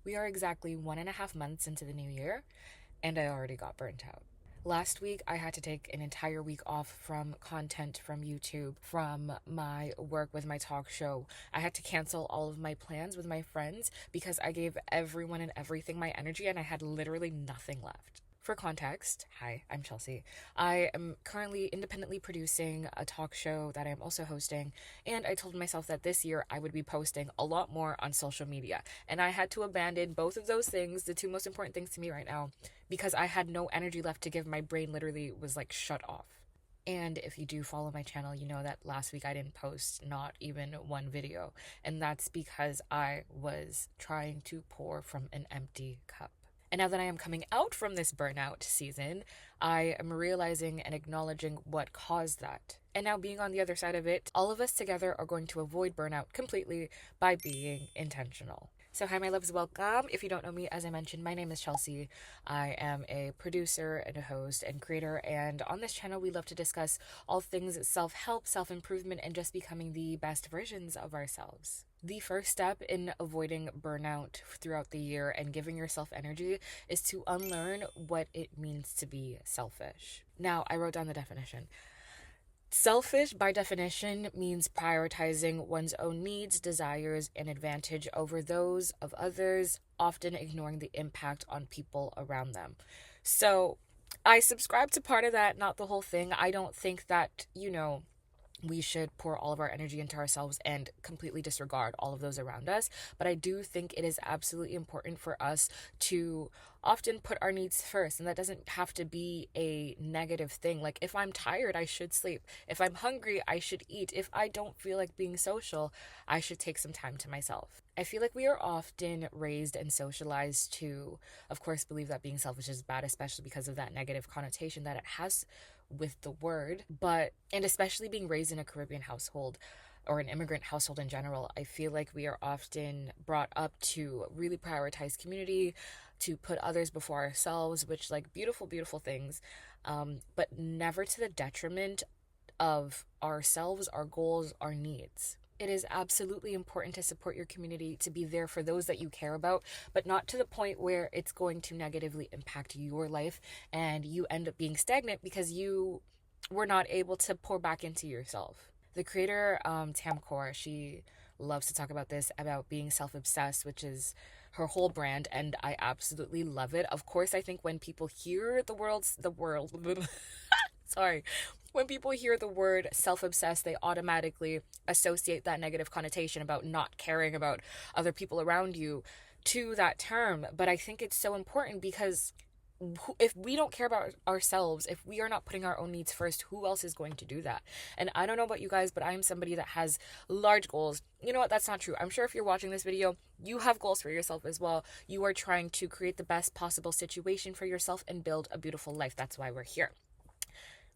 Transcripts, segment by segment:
We are exactly 1.5 months into the new year, and I already got burnt out. Last week, I had to take an entire week off from content from YouTube, from my work with my talk show. I had to cancel all of my plans with my friends because I gave everyone and everything my energy and I had literally nothing left. For context, hi, I'm Chelsea. I am currently independently producing a talk show that I'm also hosting, and I told myself that this year I would be posting a lot more on social media. And I had to abandon both of those things, the two most important things to me right now, because I had no energy left to give. My brain literally was like shut off. And if you do follow my channel, you know that last week I didn't post not even one video. And that's because I was trying to pour from an empty cup. And now that I am coming out from this burnout season, I am realizing and acknowledging what caused that. And now being on the other side of it, all of us together are going to avoid burnout completely by being intentional. So hi my loves, welcome. If you don't know me, as I mentioned, my name is Chelsea. I am a producer and a host and creator, and on this channel we love to discuss all things self-help, self-improvement, and just becoming the best versions of ourselves. The first step in avoiding burnout throughout the year and giving yourself energy is to unlearn what it means to be selfish. Now, I wrote down the definition. Selfish, by definition, means prioritizing one's own needs, desires, and advantage over those of others, often ignoring the impact on people around them. So, I subscribe to part of that, not the whole thing. I don't think that, we should pour all of our energy into ourselves and completely disregard all of those around us. But I do think it is absolutely important for us to often put our needs first. And that doesn't have to be a negative thing. Like, if I'm tired, I should sleep. If I'm hungry, I should eat. If I don't feel like being social, I should take some time to myself. I feel like we are often raised and socialized to, of course, believe that being selfish is bad, especially because of that negative connotation that it has with the word. And especially being raised in a Caribbean household or an immigrant household in general, I feel like we are often brought up to really prioritize community, to put others before ourselves, which, like, beautiful, beautiful things, but never to the detriment of ourselves, our goals, our needs. It is absolutely important to support your community, to be there for those that you care about, but not to the point where it's going to negatively impact your life and you end up being stagnant because you were not able to pour back into yourself. The creator, Tam Kaur, she loves to talk about this, about being self-obsessed, which is her whole brand, and I absolutely love it. Of course, I think when people hear when people hear the word self-obsessed, they automatically associate that negative connotation about not caring about other people around you to that term. But I think it's so important because if we don't care about ourselves, if we are not putting our own needs first, who else is going to do that? And I don't know about you guys, but I am somebody that has large goals. You know what? That's not true. I'm sure if you're watching this video, you have goals for yourself as well. You are trying to create the best possible situation for yourself and build a beautiful life. That's why we're here.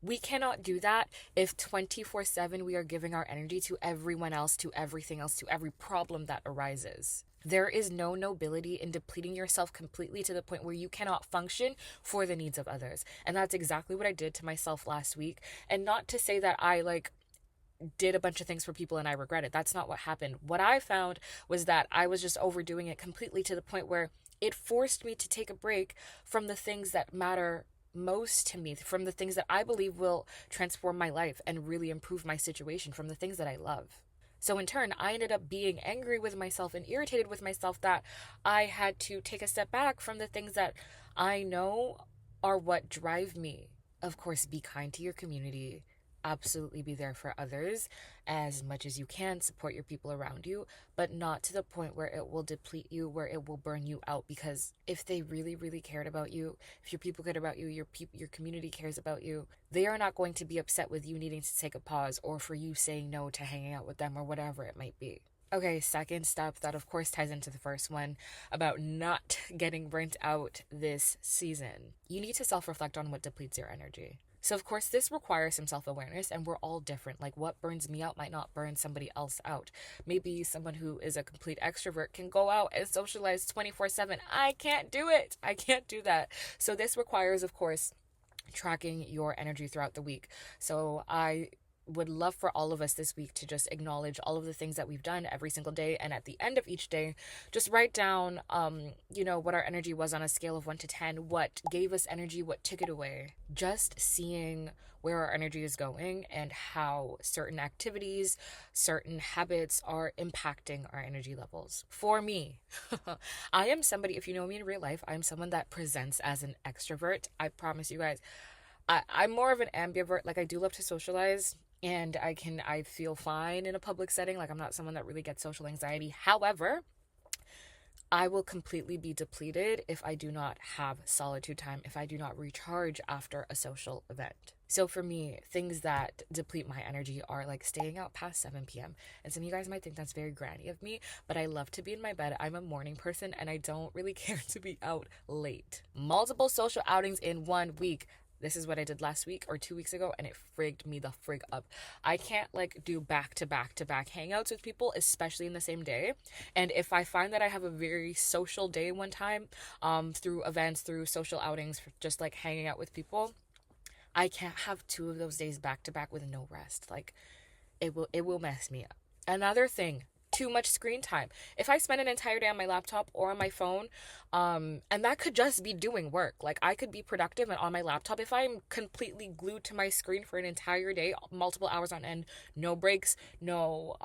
We cannot do that if 24/7 we are giving our energy to everyone else, to everything else, to every problem that arises. There is no nobility in depleting yourself completely to the point where you cannot function for the needs of others. And that's exactly what I did to myself last week. And not to say that I did a bunch of things for people and I regret it. That's not what happened. What I found was that I was just overdoing it completely to the point where it forced me to take a break from the things that matter most to me, from the things that I believe will transform my life and really improve my situation, from the things that I love. So in turn, I ended up being angry with myself and irritated with myself that I had to take a step back from the things that I know are what drive me. Of course, be kind to your community. Absolutely be there for others as much as you can. Support your people around you, but not to the point where it will deplete you, where it will burn you out. Because if they really, really cared about you, if your people cared about you, your community cares about you, they are not going to be upset with you needing to take a pause or for you saying no to hanging out with them or whatever it might be. Okay, second step that of course ties into the first one about not getting burnt out this season. You need to self-reflect on what depletes your energy. So of course this requires some self-awareness, and we're all different. Like, what burns me out might not burn somebody else out. Maybe someone who is a complete extrovert can go out and socialize 24/7. I can't do it. I can't do that. So this requires, of course, tracking your energy throughout the week. So I would love for all of us this week to just acknowledge all of the things that we've done every single day. And at the end of each day, just write down, what our energy was on a scale of 1 to 10, what gave us energy, what took it away. Just seeing where our energy is going and how certain activities, certain habits are impacting our energy levels. For me, I am somebody, if you know me in real life, I'm someone that presents as an extrovert. I promise you guys, I'm more of an ambivert. Like, I do love to socialize, and I feel fine in a public setting. Like, I'm not someone that really gets social anxiety. However, I will completely be depleted if I do not have solitude time, if I do not recharge after a social event. So for me, things that deplete my energy are like staying out past 7 p.m. And some of you guys might think that's very granny of me, but I love to be in my bed. I'm a morning person and I don't really care to be out late. Multiple social outings in 1 week. This is what I did last week or 2 weeks ago, and it frigged me the frig up. I can't do back to back to back hangouts with people, especially in the same day. And if I find that I have a very social day one time, through events, through social outings, just like hanging out with people, I can't have 2 of those days back to back with no rest. Like, it will mess me up. Another thing, too much screen time. If I spend an entire day on my laptop or on my phone, and that could just be doing work. Like, I could be productive and on my laptop. If I'm completely glued to my screen for an entire day, multiple hours on end, no breaks, no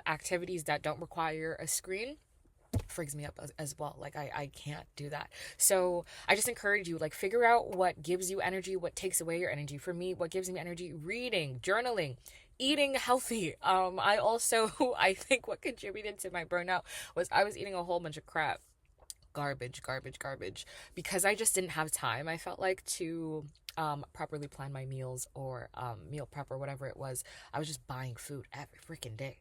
activities that don't require a screen, frigs me up as well. Like, I can't do that. So I just encourage you, like, figure out what gives you energy, what takes away your energy. For me, what gives me energy: reading, journaling, eating healthy. I think what contributed to my burnout was I was eating a whole bunch of crap. Garbage, because I just didn't have time, I felt like, to properly plan my meals or meal prep or whatever it was. I was just buying food every freaking day.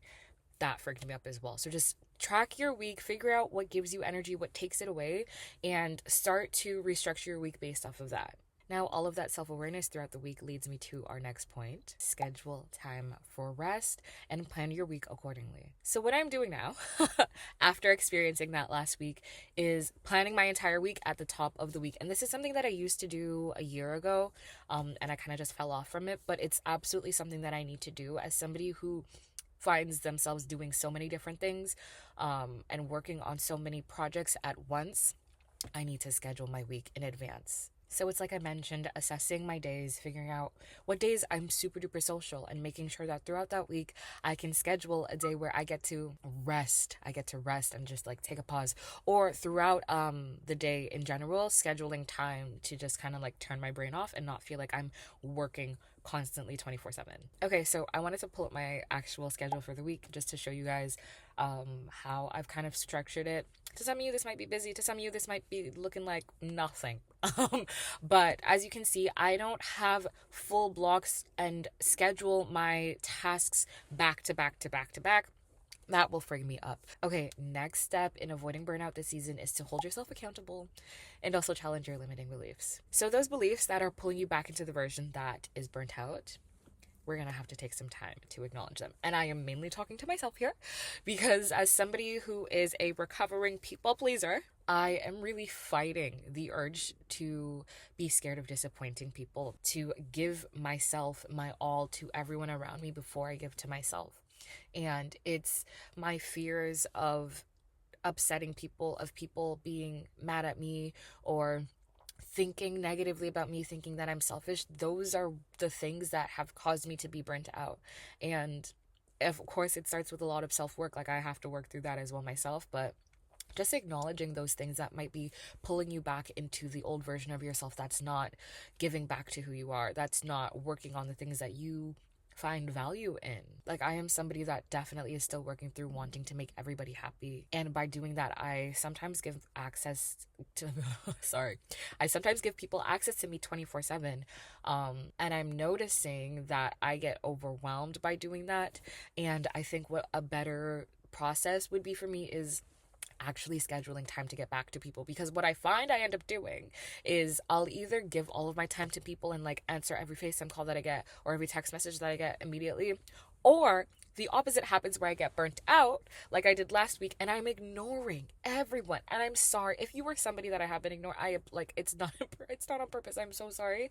That freaked me up as well. So just track your week, figure out what gives you energy, what takes it away, and start to restructure your week based off of that. Now, all of that self-awareness throughout the week leads me to our next point: schedule time for rest and plan your week accordingly. So what I'm doing now, after experiencing that last week, is planning my entire week at the top of the week. And this is something that I used to do a year ago, and I kind of just fell off from it, but it's absolutely something that I need to do as somebody who finds themselves doing so many different things, and working on so many projects at once. I need to schedule my week in advance. So it's like I mentioned, assessing my days, figuring out what days I'm super duper social, and making sure that throughout that week I can schedule a day where I get to rest. And just like take a pause, or throughout the day in general, scheduling time to just kind of like turn my brain off and not feel like I'm working constantly 24/7. Okay, so I wanted to pull up my actual schedule for the week just to show you guys how I've kind of structured it. To some of you, this might be busy. To some of you, this might be looking like nothing. But as you can see, I don't have full blocks and schedule my tasks back to back to back to back. That will frig me up. Okay, next step in avoiding burnout this season is to hold yourself accountable and also challenge your limiting beliefs. So those beliefs that are pulling you back into the version that is burnt out, we're going to have to take some time to acknowledge them. And I am mainly talking to myself here, because as somebody who is a recovering people pleaser, I am really fighting the urge to be scared of disappointing people, to give myself my all to everyone around me before I give to myself. And it's my fears of upsetting people, of people being mad at me or thinking negatively about me, thinking that I'm selfish. Those are the things that have caused me to be burnt out. And of course, it starts with a lot of self-work. Like, I have to work through that as well myself, but just acknowledging those things that might be pulling you back into the old version of yourself that's not giving back to who you are, that's not working on the things that you find value in. Like, I am somebody that definitely is still working through wanting to make everybody happy. And by doing that, I sometimes give access to, I sometimes give people access to me 24/7. And I'm noticing that I get overwhelmed by doing that. And I think what a better process would be for me is actually scheduling time to get back to people. Because what I find I end up doing is I'll either give all of my time to people and like answer every FaceTime call that I get or every text message that I get immediately, or the opposite happens where I get burnt out like I did last week and I'm ignoring everyone. And I'm sorry if you were somebody that I have been ignoring. It's not on purpose. I'm so sorry.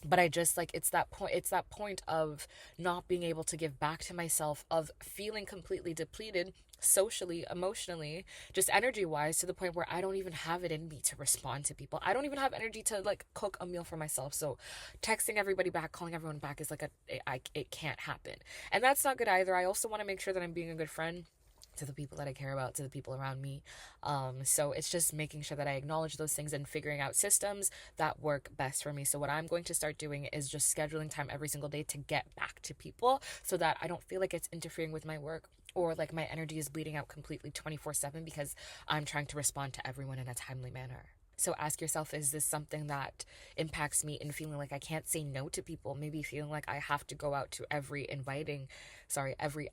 But I just like, it's that point of not being able to give back to myself, of feeling completely depleted socially, emotionally, just energy wise, to the point where I don't even have it in me to respond to people. I don't even have energy to like cook a meal for myself. So texting everybody back, calling everyone back is like it can't happen. And that's not good either. I also want to make sure that I'm being a good friend to the people that I care about, to the people around me. So it's just making sure that I acknowledge those things and figuring out systems that work best for me. So what I'm going to start doing is just scheduling time every single day to get back to people, so that I don't feel like it's interfering with my work, or like my energy is bleeding out completely 24/7 because I'm trying to respond to everyone in a timely manner. So ask yourself, is this something that impacts me in feeling like I can't say no to people? Maybe feeling like I have to go out to every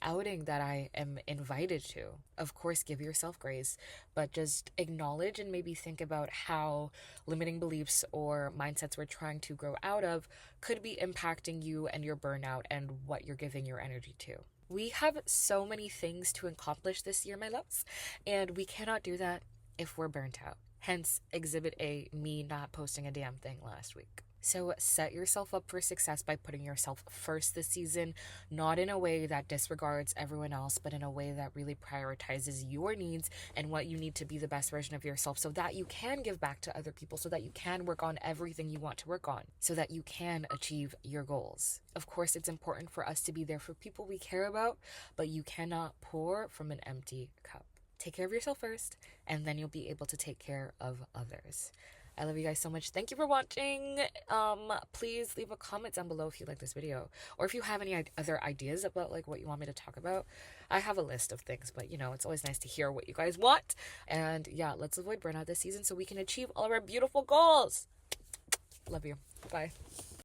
outing that I am invited to. Of course, give yourself grace, but just acknowledge and maybe think about how limiting beliefs or mindsets we're trying to grow out of could be impacting you and your burnout and what you're giving your energy to. We have so many things to accomplish this year, my loves, and we cannot do that if we're burnt out. Hence, Exhibit A, me not posting a damn thing last week. So set yourself up for success by putting yourself first this season, not in a way that disregards everyone else, but in a way that really prioritizes your needs and what you need to be the best version of yourself, so that you can give back to other people, so that you can work on everything you want to work on, so that you can achieve your goals. Of course, it's important for us to be there for people we care about, but you cannot pour from an empty cup. Take care of yourself first, and then you'll be able to take care of others. I love you guys so much. Thank you for watching. Please leave a comment down below if you like this video, or if you have any other ideas about like what you want me to talk about. I have a list of things, but it's always nice to hear what you guys want. And yeah, let's avoid burnout this season so we can achieve all of our beautiful goals. Love you. Bye.